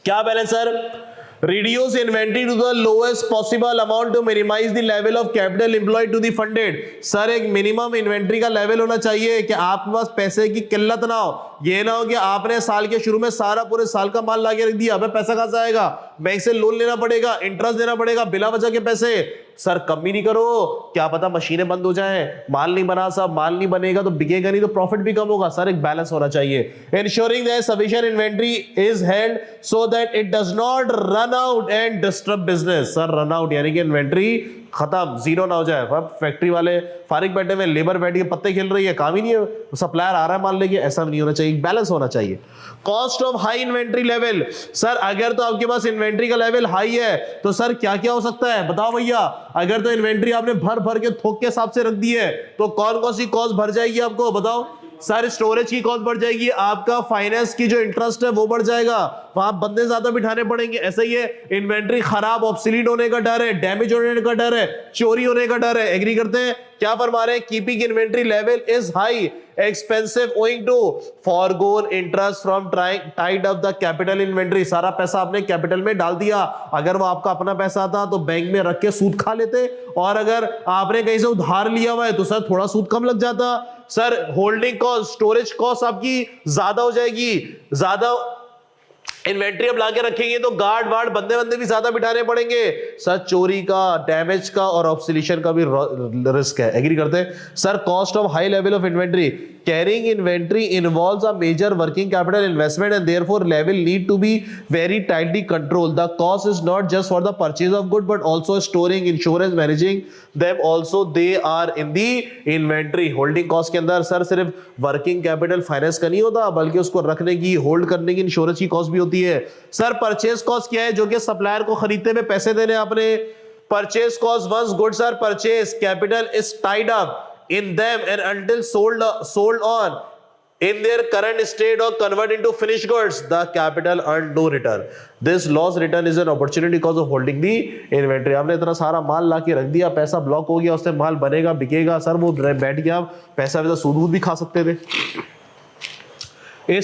क्या balance sir? Reduce inventory to the lowest possible amount to minimize the level of capital employed to the funded. Sir एक मिनिमम इन्वेंट्री का लेवल होना चाहिए कि आपके पास पैसे की किल्लत ना हो। ये ना हो कि आपने साल के शुरू में सारा पूरे साल का माल लाके रख दिया, अब पैसा कहां से आएगा? बैंक से लोन लेना पड़ेगा, इंटरेस्ट देना पड़ेगा, बिला वजह के पैसे। सर कम ही नहीं करो, क्या पता मशीनें बंद हो जाएं, माल नहीं बना, सब माल नहीं बनेगा तो बिकेगा नहीं तो प्रॉफिट भी कम होगा। सर एक बैलेंस होना चाहिए। Ensuring that sufficient inventory is held so that it does not run out and disrupt business. Sir run out यानी कि इन्वेंट्री खत्म, जीरो ना हो जाए। फैक्ट्री वाले फारिग बैठे हुए, लेबर बैठ के पत्ते खेल रही है, काम ही नहीं है, सप्लायर आ रहा है माल लेके, ऐसा नहीं होना चाहिए। बैलेंस होना चाहिए। Cost of high inventory level. Sir अगर तो आपके पास इन्वेंट्री का लेवल हाई है तो सर क्या क्या हो सकता है बताओ भैया? अगर तो इन्वेंट्री आपने भर भर के थोक के हिसाब से रख दी है तो कौन कौन सी कॉस्ट भर जाएगी आपको बताओ? सर स्टोरेज की कॉस्ट बढ़ जाएगी, आपका फाइनेंस की जो इंटरेस्ट है वो बढ़ जाएगा, वहां बंदे ज्यादा बिठाने पड़ेंगे। ऐसा ही है, इन्वेंट्री खराब ऑब्सोलीट होने का डर है, डैमेज होने का डर है, चोरी होने का डर है। एग्री करते हैं? क्या फरमा रहे हैं? Keeping inventory level is high expensive owing to foregone interest from tied up the capital inventory. सारा पैसा आपने कैपिटल में डाल दिया, अगर वो आपका अपना पैसा था तो बैंक में रख के सूद खा लेते, और अगर आपने कहीं से उधार लिया हुआ है तो सर थोड़ा सूद कम लग जाता। Sir holding cost, storage cost आपकी ज्यादा हो जाएगी, ज्यादा इन्वेंट्री अब लाके रखेंगे तो गार्ड वार्ड बंदे भी ज्यादा बिठाने पड़ेंगे। सर चोरी का, डैमेज का और ऑब्सोल्यूशन का भी रिस्क है। एग्री करते हैं? Sir cost of high level of inventory. Carrying inventory involves a major working capital investment and therefore level need to be very tightly controlled. The cost is not just for the purchase of good but also storing, insurance, managing them also they are in the inventory. Holding cost के अंदर sir सिर्फ working capital finance का नहीं होता बल्कि उसको रखने की, होल्ड करने की इंश्योरेंस की कॉस्ट भी होती है। सर परचेज कॉस्ट क्या है? जो कि सप्लायर को खरीदते में पैसे देने आपने। Purchase cost once goods are purchase capital is tied up in them and until sold on in their current state or convert into finished goods, the capital earned no return. This loss return is an opportunity because of holding the inventory. आपने इतना सारा माल ला के रख दिया, पैसा block हो गया, उससे माल बनेगा, बिकेगा, सर वो बैठ गया, पैसा सूद भी खा सकते थे।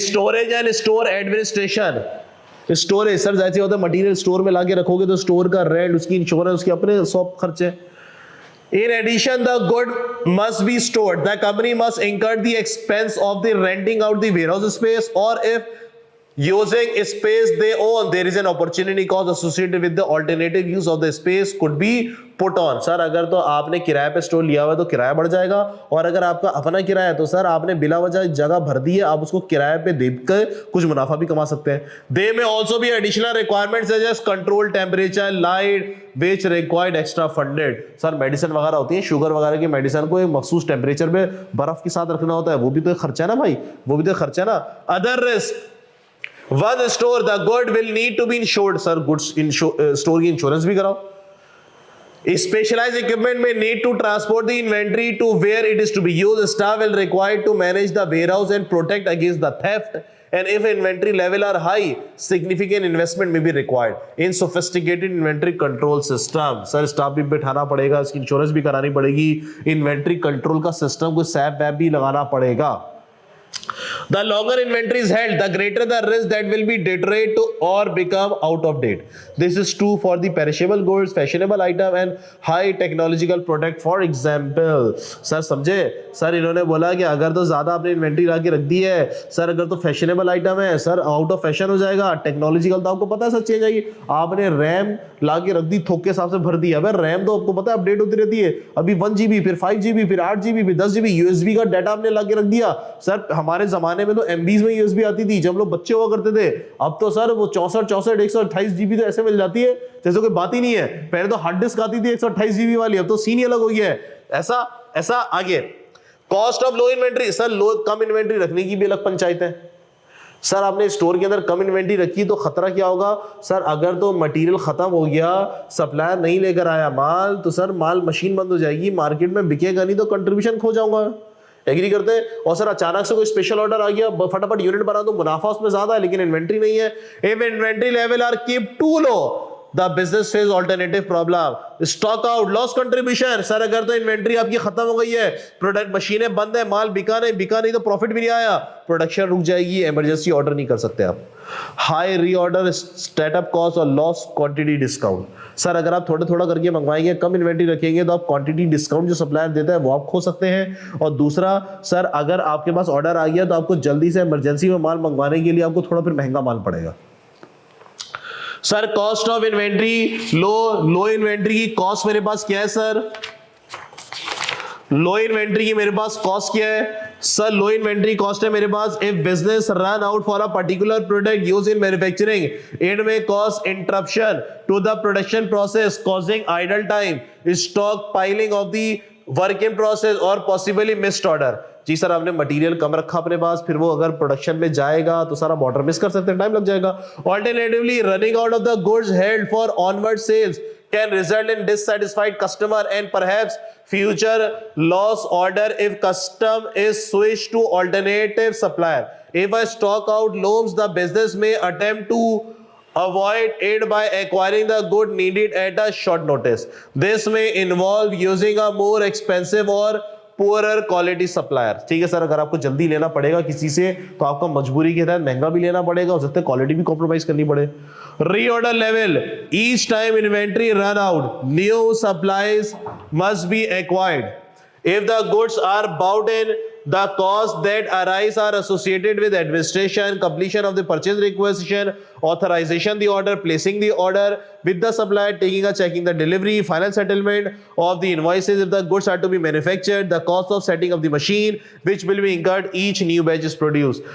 Storage and store administration. Storage sir जैसे होता है, मटीरियल स्टोर में लाके रखोगे तो स्टोर का रेंट, उसकी इंश्योरेंस, उसके अपने सब खर्चे। In addition, the good must be stored. The company must incur the expense of the renting out the warehouse space, or if using space they own, there is an opportunity cost associated with the alternative use of the space could be put on. Sir अगर तो आपने किराए पे store लिया हुआ है तो किराया बढ़ जाएगा, और अगर आपका अपना किराया है तो सर आपने बिला वजह जगह भर दी है, आप उसको किराए पे देकर कुछ मुनाफा भी कमा सकते हैं। They may also be additional requirements such as control temperature, light, which required extra funded. Sir medicine वगैरह होती है, शुगर वगैरह की मेडिसिन को एक मखसूस टेम्परेचर पे बर्फ के साथ रखना होता है, वो भी तो खर्चा है ना भाई, वो भी तो खर्चा है ना। Other risk, one store the good will need to be insured. Sir goods store की इंश्योरेंस भी कराओ। Specialized equipment may need to transport the inventory to where it is to be used. Staff will required to manage the warehouse and protect against the theft and if inventory level are high, significant investment may be required in sophisticated inventory control system. Sir staff भी बिठाना पड़ेगा, इसकी insurance भी करानी पड़ेगी, inventory control का system को SAP वैप भी लगाना पड़ेगा. The longer inventory is held, the greater the risk that will be deteriorate to or become out of date. This is true for the perishable goods, fashionable item and high technological product. For example, sir समझे, sir इन्होंने बोला कि अगर तो ज्यादा आपने inventory ला के रख दी है, सर अगर तो फैशनेबल आइटम है, सर आउट ऑफ फैशन हो जाएगा, टेक्नोलॉजिकल तो आपको पता है सर चेंज आएगी. आपने रैम ला के रख दी, थोक के हिसाब से भर दी. अब रैम तो आपको पता है अपडेट होती रहती है, अभी 1 GB, फिर 5 GB, फिर 8 GB, फिर 10 GB यूएसबी का डाटा आपने ला के रख दिया. सर हमारे जमाने में तो एमबीज में यूएसबी आती थी जब लोग बच्चे हुआ करते थे. अब तो सर वो 64 128 GB तो ऐसे मिल जाती है जैसे कोई बात ही नहीं है. पहले तो हार्ड डिस्क आती थी 128 GB वाली, अब तो सीन ही अलग हो गया है. ऐसा आगे. Cost of low inventory, sir low come inventory रखने की भी अलग पंचायत है. सर आपने स्टोर के अंदर कम इन्वेंट्री रखी तो खतरा क्या होगा सर, अगर तो मटेरियल खत्म हो गया, सप्लायर नहीं लेकर आया माल, तो सर माल मशीन बंद हो जाएगी, मार्केट में बिकेगा नहीं, तो कंट्रीब्यूशन खो जाऊंगा. एग्री करते हैं. और सर अचानक से कोई स्पेशल ऑर्डर आ गया, फटाफट यूनिट बना दो, मुनाफा उसमें ज्यादा है लेकिन इन्वेंट्री नहीं है. If inventory level are keep too low, the business face alternative problem. Stock out, loss contribution. Sir अगर तो इन्वेंट्री आपकी खत्म हो गई है, प्रोडक्ट मशीनें बंद है, माल बिका नहीं तो प्रॉफिट भी नहीं आया, प्रोडक्शन रुक जाएगी, इमरजेंसी ऑर्डर नहीं कर सकते आप. हाई रीऑर्डर, स्टार्टअप कॉस्ट और लॉस क्वांटिटी डिस्काउंट. सर अगर आप थोड़ा करके मंगवाएंगे, कम इन्वेंट्री रखेंगे, तो आप क्वांटिटी डिस्काउंट जो सप्लायर देता है वो आप खो सकते हैं. और दूसरा सर, अगर आपके पास ऑर्डर आ गया तो आपको जल्दी से इमरजेंसी में माल मंगवाने के लिए आपको थोड़ा फिर महंगा माल पड़ेगा. Sir cost of inventory, low inventory की कॉस्ट मेरे पास क्या है सर, लो इन्वेंट्री की मेरे पास कॉस्ट क्या है सर, लो इन्वेंट्री कॉस्ट है मेरे पास, if business run out for a particular product use in manufacturing, it may cause interruption to the production process causing idle time, stock piling of the work in process और possibly missed order. जी sir आपने material कम रखा अपने पास, फिर वो अगर production में जाएगा तो सारा ऑर्डर मिस कर सकते हैं, टाइम लग जाएगा. Alternatively running out of the goods held for onward sales can result in dissatisfied customer and perhaps future loss order if custom is switched to alternative supplier. If a stock out looms, the business may attempt to avoid it by acquiring the good needed at a short notice. This may involve using a more expensive or poorer quality supplier. ठीक है sir, अगर आपको जल्दी लेना पड़ेगा किसी से तो आपको मजबूरी के तहत महंगा भी लेना पड़ेगा, हो सकता है क्वालिटी भी कॉम्प्रोमाइज करनी पड़े. Reorder level, each time inventory run out, new supplies must be acquired. If the goods are bought in, the costs that arise are associated with administration, completion of the purchase requisition, authorization the order, placing the order with the supplier, checking the delivery, final settlement of the invoices if the goods are to be manufactured, the cost of setting up the machine which will be incurred each new batch is produced.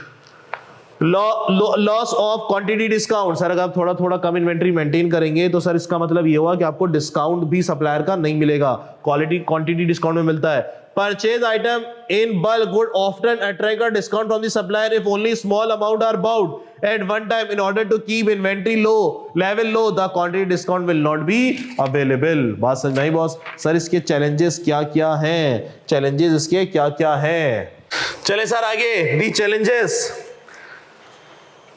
Loss of quantity discount. Sir अगर आप थोड़ा कम inventory maintain करेंगे तो sir इसका मतलब ये हुआ कि आपको डिस्काउंट भी सप्लायर का नहीं मिलेगा, क्वांटिटी डिस्काउंट में मिलता है. Purchase item in bulk would often attract a discount from the supplier if only small amount are bought at one time in order to keep inventory level low, the quantity discount will not be available. बात समझ में आई boss? Sir इसके challenges क्या हैं, challenges इसके क्या हैं. चले सर आगे, दी चैलेंजेस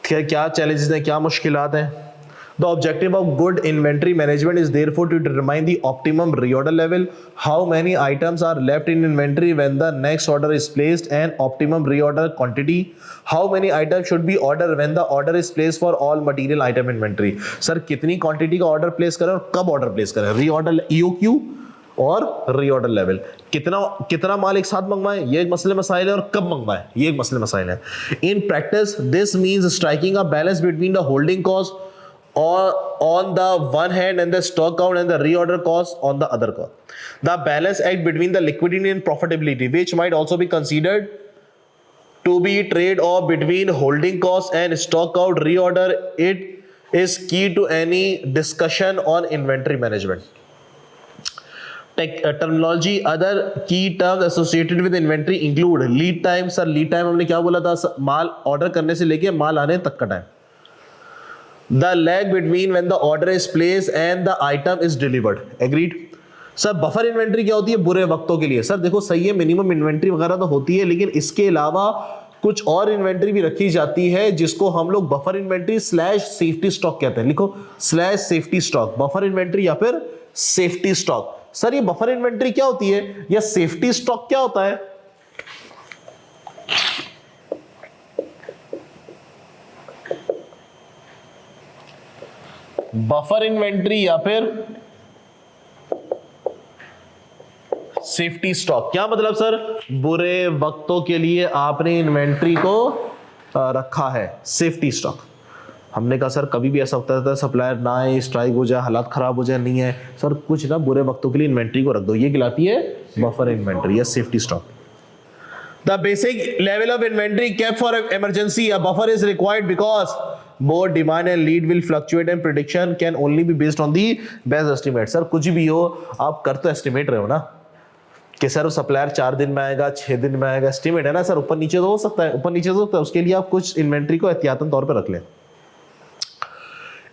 क्या चैलेंजेस हैं, क्या मुश्किलात हैं. The objective of good inventory management is therefore to determine the optimum reorder level, how many items are left in inventory when the next order is placed and optimum reorder quantity, how many items should be order when the order is placed for all material item inventory. Sir कितनी quantity का order place करें और कब order place करें, reorder EOQ और reorder level, कितना माल एक साथ मंगवाएं ये एक मसले मसाइल है, और कब मंगवाएं ये एक मसले मसाइल है. In practice this means striking a balance between the holding cost on the one hand and the stock count and the reorder cost on the other cost. The balance act between the liquidity and profitability, which might also be considered to be trade-off between holding costs and stock count reorder. It is key to any discussion on inventory management. Terminology other key terms associated with inventory include lead time. Sir lead time हमने क्या बोला था, माल order करने से लेके माल आने तक का time. The lag between when the order is placed and the item is delivered. Agreed. Sir buffer inventory क्या होती है, बुरे वक्तों के लिए. सर देखो सही है, मिनिमम इन्वेंट्री वगैरह तो होती है, लेकिन इसके अलावा कुछ और इन्वेंट्री भी रखी जाती है जिसको हम लोग buffer inventory slash safety stock कहते हैं। लिखो slash safety stock, buffer inventory या फिर सेफ्टी स्टॉक। सर ये बफर इन्वेंट्री क्या होती है या सेफ्टी स्टॉक क्या होता है? बफर इन्वेंट्री या फिर सेफ्टी स्टॉक क्या मतलब सर? बुरे वक्तों के लिए आपने इन्वेंट्री को रखा है, सेफ्टी स्टॉक। हमने कहा सर कभी भी ऐसा होता था सप्लायर ना आए, स्ट्राइक हो जाए, हालात खराब हो जाए, नहीं है सर कुछ ना बुरे वक्तों के लिए इन्वेंट्री को रख दो, ये कहलाती है बफर इन्वेंट्री या safety stock. The basic level of inventory kept for emergency, a buffer is required because both demand and lead will fluctuate and prediction can only be based on the best estimate। Sir कुछ भी हो आप कर तो estimate रहे हो ना कि सर सप्लायर 4 दिन में आएगा, 6 दिन में आएगा, एस्टिमेट है ना सर, ऊपर नीचे तो हो सकता है, ऊपर नीचे तो होता है, उसके लिए आप कुछ इन्वेंट्री को एहतियातन तौर पर रख लें।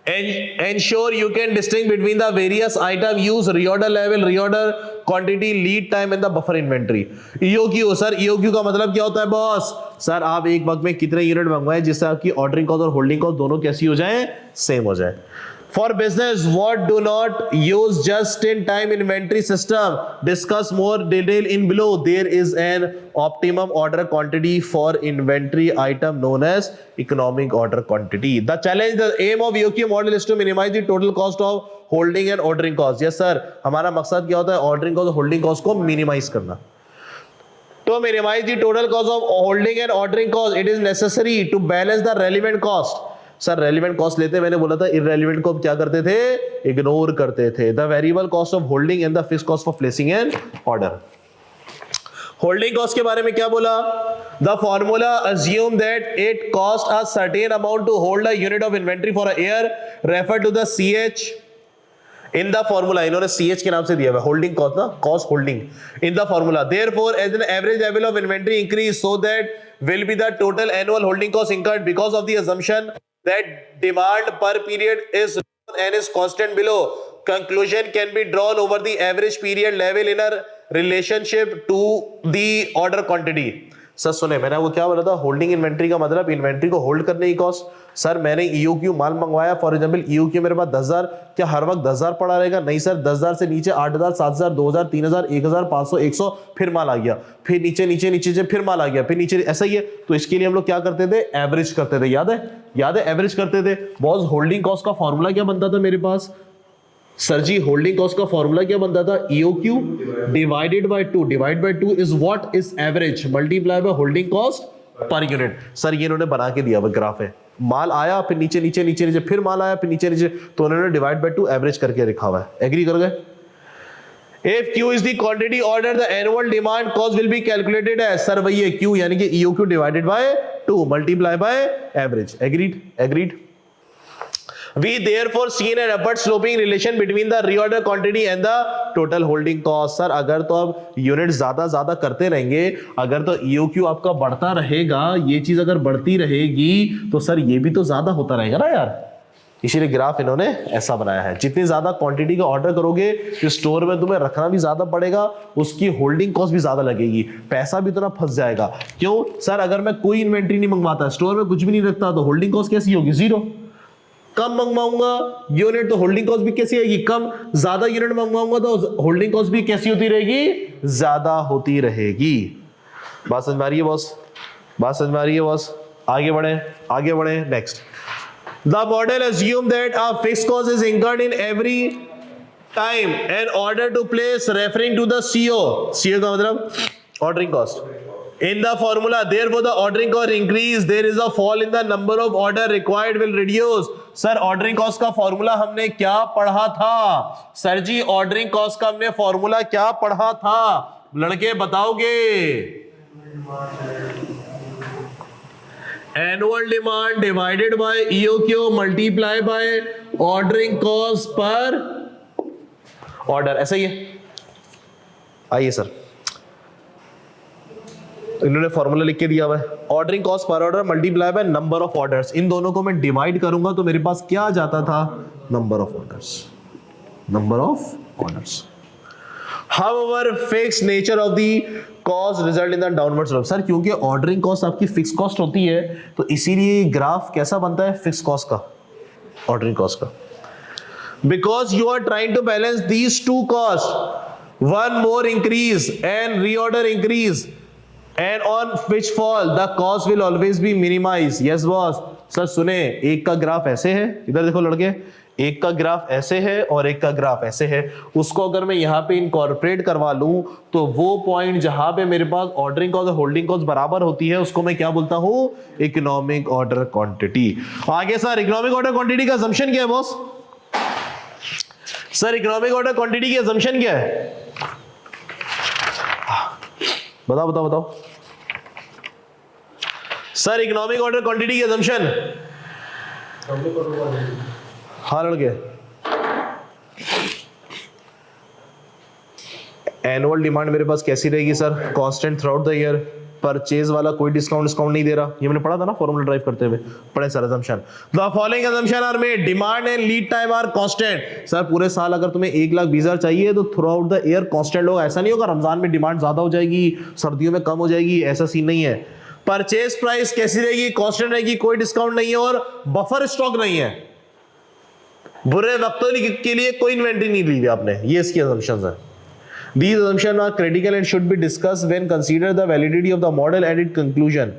Ensure you can distinguish between the various item use, reorder level, reorder quantity, lead time and the buffer inventory। EOQ sir, EOQ का मतलब क्या होता है बॉस? सर आप एक वक्त में कितने यूनिट मंगवाए जिससे आपकी ऑर्डरिंग कॉस्ट और होल्डिंग कॉस्ट दोनों कैसी हो जाए? सेम हो जाए। For business, what do not use just-in-time inventory system? Discuss more detail in below. There is an optimum order quantity for inventory item known as economic order quantity. The challenge, the aim of EOQ model is to minimize the total cost of holding and ordering cost. Yes sir, हमारा मकसद क्या होता है? Ordering cost और holding cost को minimize करना। To minimize the total cost of holding and ordering cost, it is necessary to balance the relevant cost. Sir relevant cost लेते, मैंने बोला था इररेलेवेंट को हम क्या करते थे? इग्नोर करते थे। The variable cost of holding and the fixed cost for placing an order. Holding cost के बारे में क्या बोला? The formula assume that it cost a certain amount to hold a unit of inventory for a year, refer to the CH in the formula। इन्होंने CH के नाम से दिया हुआ है होल्डिंग कॉस्ट ना, cost holding in the formula. Therefore as an average level of inventory increase, so that will be the total annual holding cost incurred because of the assumption that demand per period is and is constant below. Conclusion can be drawn over the average period level in a relationship to the order quantity। Sir सुने, मैंने वो क्या बोला था? Holding inventory का मतलब inventory को hold करने की कॉस्ट। सर मैंने EOQ माल मंगवाया, फॉर एग्जांपल EOQ मेरे पास 10,000, क्या हर वक्त 10,000 पड़ा रहेगा? नहीं सर, 10,000 से नीचे 8,000, 7,000, 2,000, 3,000, 1,000, 500, 100, फिर माल आ गया, फिर नीचे नीचे नीचे से फिर माल आ गया, फिर नीचे, ऐसा ही है। तो इसके लिए हम लोग क्या करते थे? एवरेज करते थे। याद है? याद है एवरेज करते थे। बॉस होल्डिंग कॉस्ट का फॉर्मूला क्या बनता था मेरे पास? सर जी होल्डिंग कॉस्ट का फॉर्मूला क्या बनता था? EOQ divided by 2, divide by 2 is what is average multiply by holding cost per unit. Sir ये इन्होंने बना के दिया हुआ ग्राफ है, माल आया फिर नीचे नीचे नीचे नीचे, फिर माल आया फिर नीचे नीचे, तो उन्होंने डिवाइड बाय 2 एवरेज करके लिखा हुआ है। एग्री कर गए? If Q is the quantity order, the annual demand cost will be calculated as, sir वही है Q यानी कि EOQ divided by 2 multiply by average. Agreed? Agreed. We therefore see an upward sloping relation between the reorder quantity and the total holding cost। Sir अगर तो आप unit ज्यादा करते रहेंगे, अगर तो EOQ आपका बढ़ता रहेगा, ये चीज अगर बढ़ती रहेगी तो सर ये भी तो ज्यादा होता रहेगा ना यार। इसीलिए ग्राफ इन्होंने ऐसा बनाया है। जितनी ज्यादा क्वांटिटी का ऑर्डर करोगे तो स्टोर में तुम्हें रखना भी ज्यादा पड़ेगा, उसकी होल्डिंग कॉस्ट भी ज्यादा लगेगी, पैसा भी इतना फंस जाएगा। क्यों सर? अगर मैं कोई इन्वेंट्री नहीं मंगवाता, स्टोर में कुछ भी नहीं रखता, तो होल्डिंग कॉस्ट कैसी होगी? 0। कम मंगवाऊंगा यूनिट तो होल्डिंग कॉस्ट भी कैसी आएगी? कम। ज्यादा यूनिट मंगवाऊंगा तो होल्डिंग कॉस्ट भी कैसी होती रहेगी? ज्यादा होती रहेगी। बात समझ में आ रही है बॉस? बात समझ में आ रही है बॉस? आगे बढ़े, आगे बढ़े। Next, the model assume that a fixed cost is incurred in every time an order to place, referring to the CO। CO का मतलब ordering cost in the formula। Therefore the ordering cost increase, there is a fall in the number of order required will reduce। Sir ordering cost का formula हमने क्या पढ़ा था? Sir जी ordering cost का हमने formula क्या पढ़ा था? लड़के बताओगे? Annual demand divided by EOQ multiply by ordering cost per order. ऐसा ही है। आइए सर, इन्होंने फॉर्मूला लिख के दिया हुआ है, ordering cost per order multiply by number of orders. इन दोनों को मैं डिवाइड करूंगा तो मेरे पास क्या आ जाता था? Number of orders. Number of orders. However, fixed nature of the cost result in the downward slope. Sir क्योंकि ऑर्डरिंग कॉस्ट आपकी फिक्स कॉस्ट होती है तो इसीलिए ग्राफ कैसा बनता है, फिक्स कॉस्ट का, ऑर्डरिंग कॉस्ट का. Because you are trying to balance these two costs, one more increase and reorder increase, and on which fall the cost will always be minimized. Yes boss. Sir सुने, एक का graph ऐसे है, इधर देखो लड़के, एक का ग्राफ ऐसे है और एक का ग्राफ ऐसे है. उसको अगर मैं यहाँ पे इनकॉर्पोरेट करवा लूं तो वो पॉइंट जहां पे मेरे पास ऑर्डरिंग कॉस्ट और होल्डिंग कॉस्ट बराबर होती है उसको मैं क्या बोलता हूं, इकोनॉमिक ऑर्डर क्वांटिटी. आगे सर इकोनॉमिक ऑर्डर क्वांटिटी का असम्पशन क्या है boss? Sir economic order quantity की असम्पशन क्या है, बताओ बताओ बताओ. सर इकोनॉमिक ऑर्डर क्वांटिटी की असम्पशन. हाँ लड़के, एनुअल डिमांड मेरे पास कैसी रहेगी sir, constant through out the year. Purchase वाला कोई डिस्काउंट नहीं दे रहा, ये मैंने पढ़ा था ना फॉर्मूला ड्राइव करते हुए. पढ़े sir assumption. The following assumption are made, demand and lead time are constant. Sir पूरे साल अगर तुम्हें 1,20,000 चाहिए तो throughout the year constant होगा. ऐसा नहीं होगा रमजान में डिमांड ज्यादा हो जाएगी, सर्दियों में कम हो जाएगी, ऐसा सीन नहीं है. परचेज प्राइस कैसी रहेगी, कांस्टेंट रहेगी, कोई डिस्काउंट नहीं है और बफर स्टॉक नहीं है. बुरे वक्तों के लिए कोई इन्वेंटरी नहीं ली हुई आपने, ये इसकी assumptions है. These assumptions are critical and should be discussed when consider the validity of the model and its conclusion.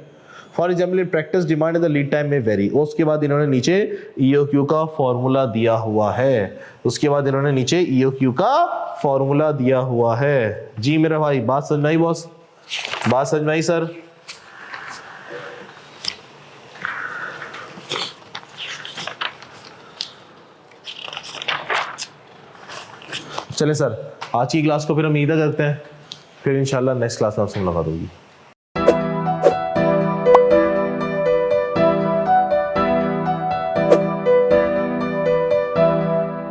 For example, in practice, demand and the lead time may vary. उसके बाद इन्होंने नीचे EOQ का formula दिया हुआ है. उसके बाद इन्होंने नीचे EOQ का फॉर्मूला दिया हुआ है. जी मेरा भाई, बात समझ में आई बॉस? बात समझ में आई सर? चले सर, आज की क्लास को फिर हम इधर करते हैं, फिर इंशाल्लाह नेक्स्ट क्लास में आपसे मुलाकात होगी.